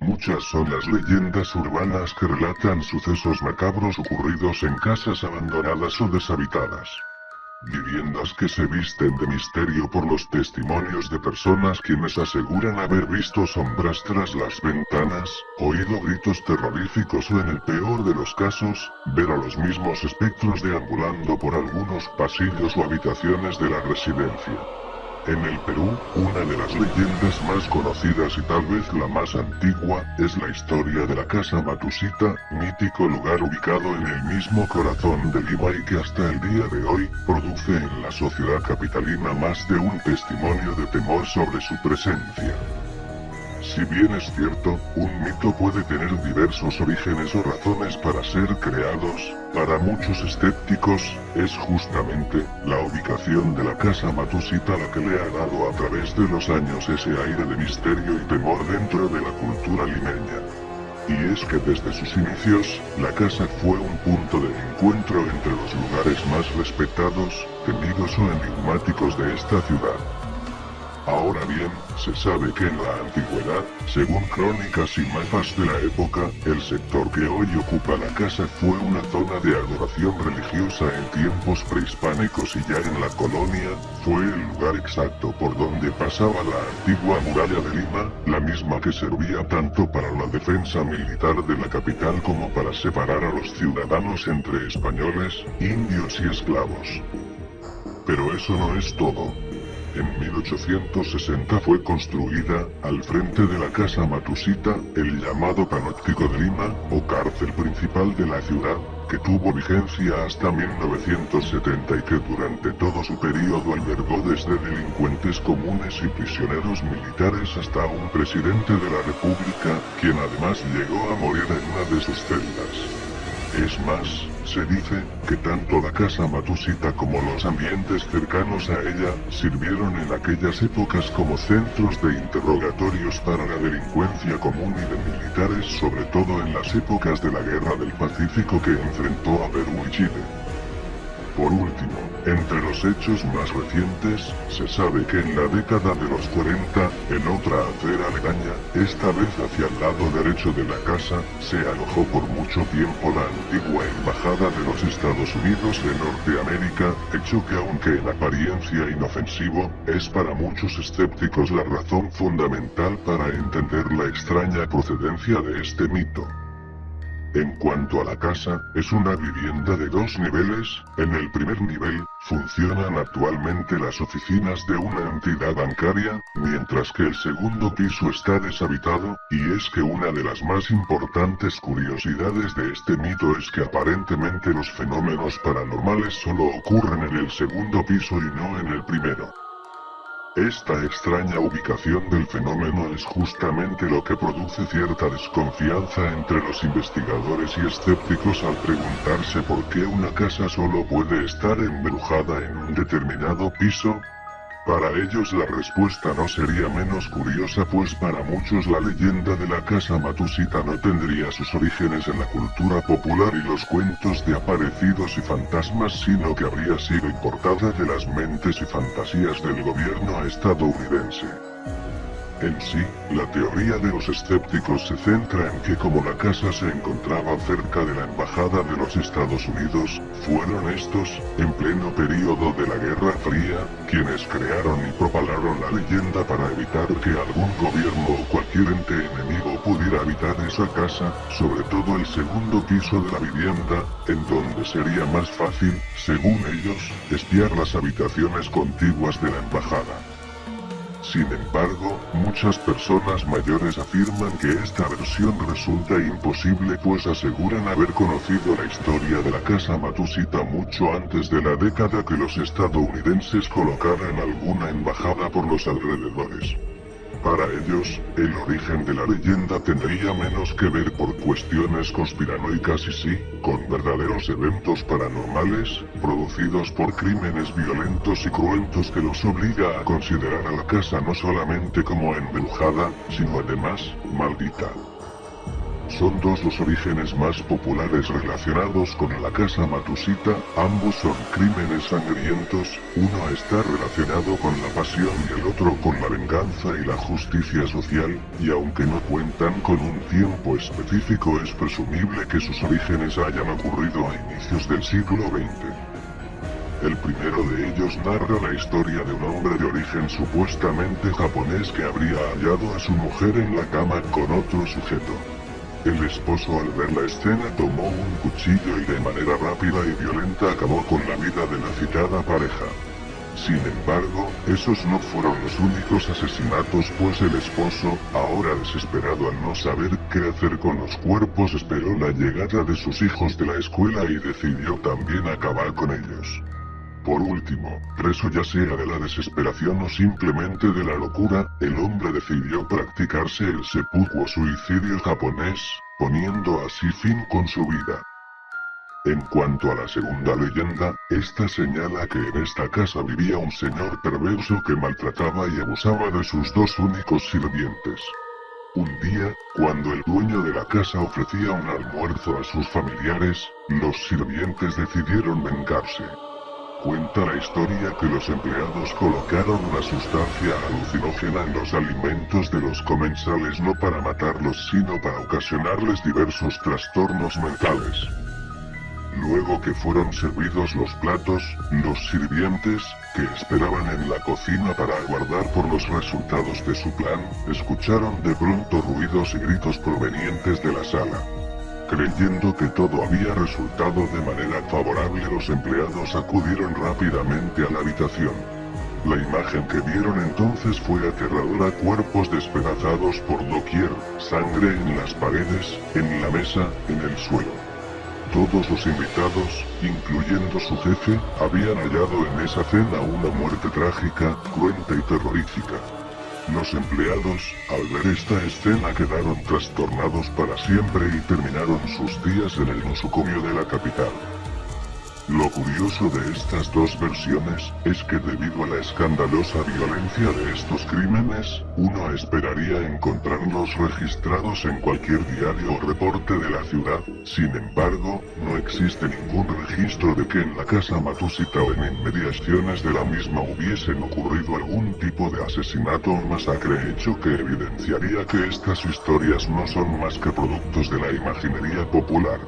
Muchas son las leyendas urbanas que relatan sucesos macabros ocurridos en casas abandonadas o deshabitadas. Viviendas que se visten de misterio por los testimonios de personas quienes aseguran haber visto sombras tras las ventanas, oído gritos terroríficos o en el peor de los casos, ver a los mismos espectros deambulando por algunos pasillos o habitaciones de la residencia. En el Perú, una de las leyendas más conocidas y tal vez la más antigua, es la historia de la Casa Matusita, mítico lugar ubicado en el mismo corazón de Lima y que hasta el día de hoy, produce en la sociedad capitalina más de un testimonio de temor sobre su presencia. Si bien es cierto, un mito puede tener diversos orígenes o razones para ser creados, para muchos escépticos, es justamente la ubicación de la Casa Matusita la que le ha dado a través de los años ese aire de misterio y temor dentro de la cultura limeña. Y es que desde sus inicios, la casa fue un punto de encuentro entre los lugares más respetados, temidos o enigmáticos de esta ciudad. Ahora bien, se sabe que en la antigüedad, según crónicas y mapas de la época, el sector que hoy ocupa la casa fue una zona de adoración religiosa en tiempos prehispánicos y ya en la colonia, fue el lugar exacto por donde pasaba la antigua muralla de Lima, la misma que servía tanto para la defensa militar de la capital como para separar a los ciudadanos entre españoles, indios y esclavos. Pero eso no es todo. En 1860 fue construida, al frente de la Casa Matusita, el llamado Panóptico de Lima, o cárcel principal de la ciudad, que tuvo vigencia hasta 1970 y que durante todo su periodo albergó desde delincuentes comunes y prisioneros militares hasta un presidente de la República, quien además llegó a morir en una de sus celdas. Es más, se dice que tanto la Casa Matusita como los ambientes cercanos a ella sirvieron en aquellas épocas como centros de interrogatorios para la delincuencia común y de militares, sobre todo en las épocas de la Guerra del Pacífico que enfrentó a Perú y Chile. Por último, entre los hechos más recientes, se sabe que en la década de los 40, en otra acera aledaña, esta vez hacia el lado derecho de la casa, se alojó por mucho tiempo la antigua Embajada de los Estados Unidos de Norteamérica, hecho que aunque en apariencia inofensivo, es para muchos escépticos la razón fundamental para entender la extraña procedencia de este mito. En cuanto a la casa, es una vivienda de dos niveles. En el primer nivel, funcionan actualmente las oficinas de una entidad bancaria, mientras que el segundo piso está deshabitado, y es que una de las más importantes curiosidades de este mito es que aparentemente los fenómenos paranormales solo ocurren en el segundo piso y no en el primero. Esta extraña ubicación del fenómeno es justamente lo que produce cierta desconfianza entre los investigadores y escépticos al preguntarse por qué una casa solo puede estar embrujada en un determinado piso. Para ellos la respuesta no sería menos curiosa, pues para muchos la leyenda de la Casa Matusita no tendría sus orígenes en la cultura popular y los cuentos de aparecidos y fantasmas, sino que habría sido importada de las mentes y fantasías del gobierno estadounidense. En sí, la teoría de los escépticos se centra en que como la casa se encontraba cerca de la Embajada de los Estados Unidos, fueron estos, en pleno período de la Guerra Fría, quienes crearon y propalaron la leyenda para evitar que algún gobierno o cualquier ente enemigo pudiera habitar esa casa, sobre todo el segundo piso de la vivienda, en donde sería más fácil, según ellos, espiar las habitaciones contiguas de la embajada. Sin embargo, muchas personas mayores afirman que esta versión resulta imposible, pues aseguran haber conocido la historia de la Casa Matusita mucho antes de la década que los estadounidenses colocaran alguna embajada por los alrededores. Para ellos, el origen de la leyenda tendría menos que ver por cuestiones conspiranoicas y sí, con verdaderos eventos paranormales, producidos por crímenes violentos y cruentos que los obliga a considerar a la casa no solamente como embrujada, sino además, maldita. Son dos los orígenes más populares relacionados con la casa Matsushita, ambos son crímenes sangrientos, uno está relacionado con la pasión y el otro con la venganza y la justicia social, y aunque no cuentan con un tiempo específico es presumible que sus orígenes hayan ocurrido a inicios del siglo XX. El primero de ellos narra la historia de un hombre de origen supuestamente japonés que habría hallado a su mujer en la cama con otro sujeto. El esposo al ver la escena tomó un cuchillo y de manera rápida y violenta acabó con la vida de la citada pareja. Sin embargo, esos no fueron los únicos asesinatos, pues el esposo, ahora desesperado al no saber qué hacer con los cuerpos, esperó la llegada de sus hijos de la escuela y decidió también acabar con ellos. Por último, preso ya sea de la desesperación o simplemente de la locura, el hombre decidió practicarse el seppuku o suicidio japonés, poniendo así fin con su vida. En cuanto a la segunda leyenda, esta señala que en esta casa vivía un señor perverso que maltrataba y abusaba de sus dos únicos sirvientes. Un día, cuando el dueño de la casa ofrecía un almuerzo a sus familiares, los sirvientes decidieron vengarse. Cuenta la historia que los empleados colocaron una sustancia alucinógena en los alimentos de los comensales no para matarlos sino para ocasionarles diversos trastornos mentales. Luego que fueron servidos los platos, los sirvientes, que esperaban en la cocina para aguardar por los resultados de su plan, escucharon de pronto ruidos y gritos provenientes de la sala. Creyendo que todo había resultado de manera favorable, los empleados acudieron rápidamente a la habitación. La imagen que vieron entonces fue aterradora: cuerpos despedazados por doquier, sangre en las paredes, en la mesa, en el suelo. Todos los invitados, incluyendo su jefe, habían hallado en esa cena una muerte trágica, cruenta y terrorífica. Los empleados, al ver esta escena, quedaron trastornados para siempre y terminaron sus días en el nosocomio de la capital. Lo curioso de estas dos versiones, es que debido a la escandalosa violencia de estos crímenes, uno esperaría encontrarlos registrados en cualquier diario o reporte de la ciudad. Sin embargo, no existe ningún registro de que en la casa Matsushita o en inmediaciones de la misma hubiesen ocurrido algún tipo de asesinato o masacre, hecho que evidenciaría que estas historias no son más que productos de la imaginería popular.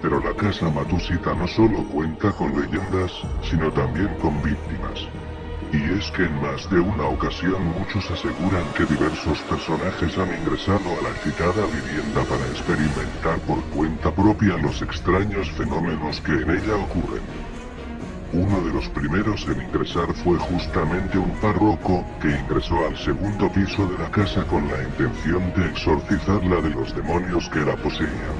Pero la casa Matsushita no solo cuenta con leyendas, sino también con víctimas. Y es que en más de una ocasión muchos aseguran que diversos personajes han ingresado a la citada vivienda para experimentar por cuenta propia los extraños fenómenos que en ella ocurren. Uno de los primeros en ingresar fue justamente un párroco, que ingresó al segundo piso de la casa con la intención de exorcizarla de los demonios que la poseían.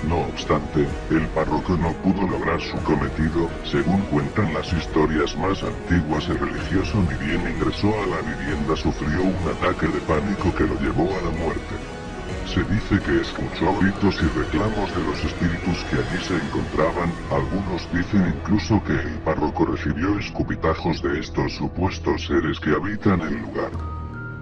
No obstante, el párroco no pudo lograr su cometido. Según cuentan las historias más antiguas, el religioso ni bien ingresó a la vivienda sufrió un ataque de pánico que lo llevó a la muerte. Se dice que escuchó gritos y reclamos de los espíritus que allí se encontraban. Algunos dicen incluso que el párroco recibió escupitajos de estos supuestos seres que habitan el lugar.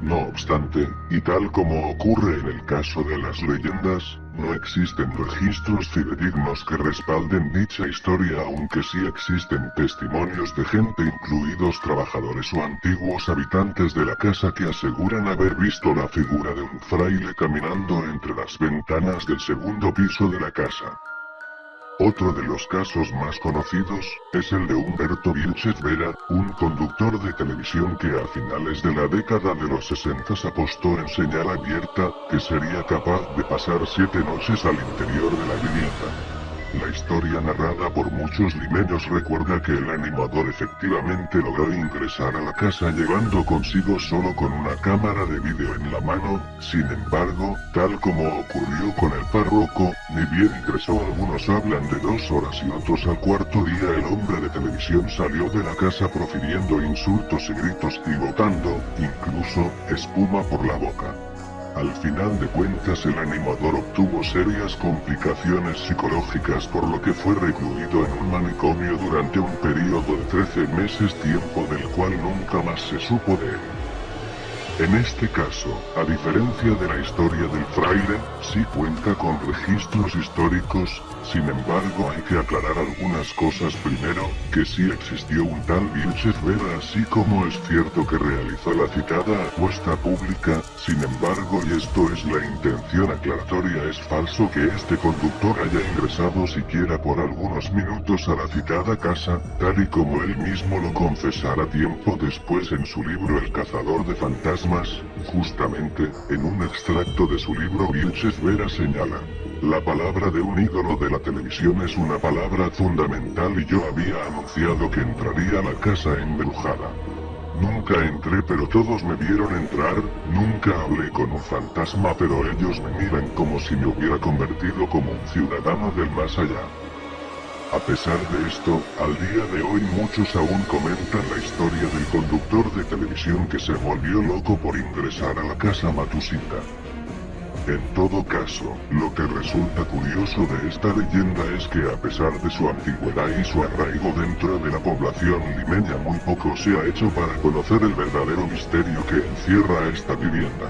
No obstante, y tal como ocurre en el caso de las leyendas, no existen registros fidedignos que respalden dicha historia, aunque sí existen testimonios de gente, incluidos trabajadores o antiguos habitantes de la casa, que aseguran haber visto la figura de un fraile caminando entre las ventanas del segundo piso de la casa. Otro de los casos más conocidos, es el de Humberto Vilches Vera, un conductor de televisión que a finales de la década de los 60 apostó en señal abierta, que sería capaz de pasar 7 noches al interior de la vivienda. La historia narrada por muchos limeños recuerda que el animador efectivamente logró ingresar a la casa llevando consigo solo con una cámara de vídeo en la mano. Sin embargo, tal como ocurrió con el párroco, ni bien ingresó. Algunos hablan de 2 horas y otros al cuarto día el hombre de televisión salió de la casa profiriendo insultos y gritos y botando, incluso, espuma por la boca. Al final de cuentas el animador obtuvo serias complicaciones psicológicas, por lo que fue recluido en un manicomio durante un periodo de 13 meses, tiempo del cual nunca más se supo de él. En este caso, a diferencia de la historia del fraile, sí cuenta con registros históricos. Sin embargo, hay que aclarar algunas cosas primero, que sí existió un tal Vilches Vera, así como es cierto que realizó la citada apuesta pública. Sin embargo, y esto es la intención aclaratoria, es falso que este conductor haya ingresado siquiera por algunos minutos a la citada casa, tal y como él mismo lo confesará tiempo después en su libro El cazador de fantasmas. Justamente, en un extracto de su libro Vilches Vera señala: la palabra de un ídolo de la televisión es una palabra fundamental y yo había anunciado que entraría a la casa embrujada. Nunca entré pero todos me vieron entrar, nunca hablé con un fantasma pero ellos me miran como si me hubiera convertido como un ciudadano del más allá. A pesar de esto, al día de hoy muchos aún comentan la historia del conductor de televisión que se volvió loco por ingresar a la casa Matusita. En todo caso, lo que resulta curioso de esta leyenda es que a pesar de su antigüedad y su arraigo dentro de la población limeña, muy poco se ha hecho para conocer el verdadero misterio que encierra esta vivienda.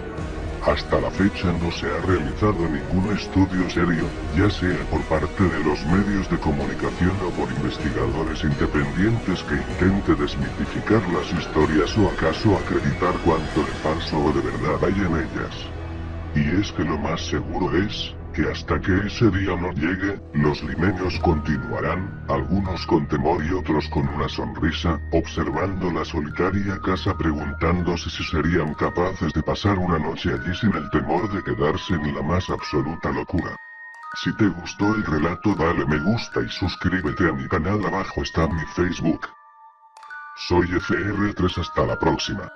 Hasta la fecha no se ha realizado ningún estudio serio, ya sea por parte de los medios de comunicación o por investigadores independientes que intente desmitificar las historias o acaso acreditar cuánto de falso o de verdad hay en ellas. Y es que lo más seguro es, que hasta que ese día no llegue, los limeños continuarán, algunos con temor y otros con una sonrisa, observando la solitaria casa preguntándose si serían capaces de pasar una noche allí sin el temor de quedarse en la más absoluta locura. Si te gustó el relato, dale me gusta y suscríbete a mi canal, abajo está mi Facebook. Soy FR3, hasta la próxima.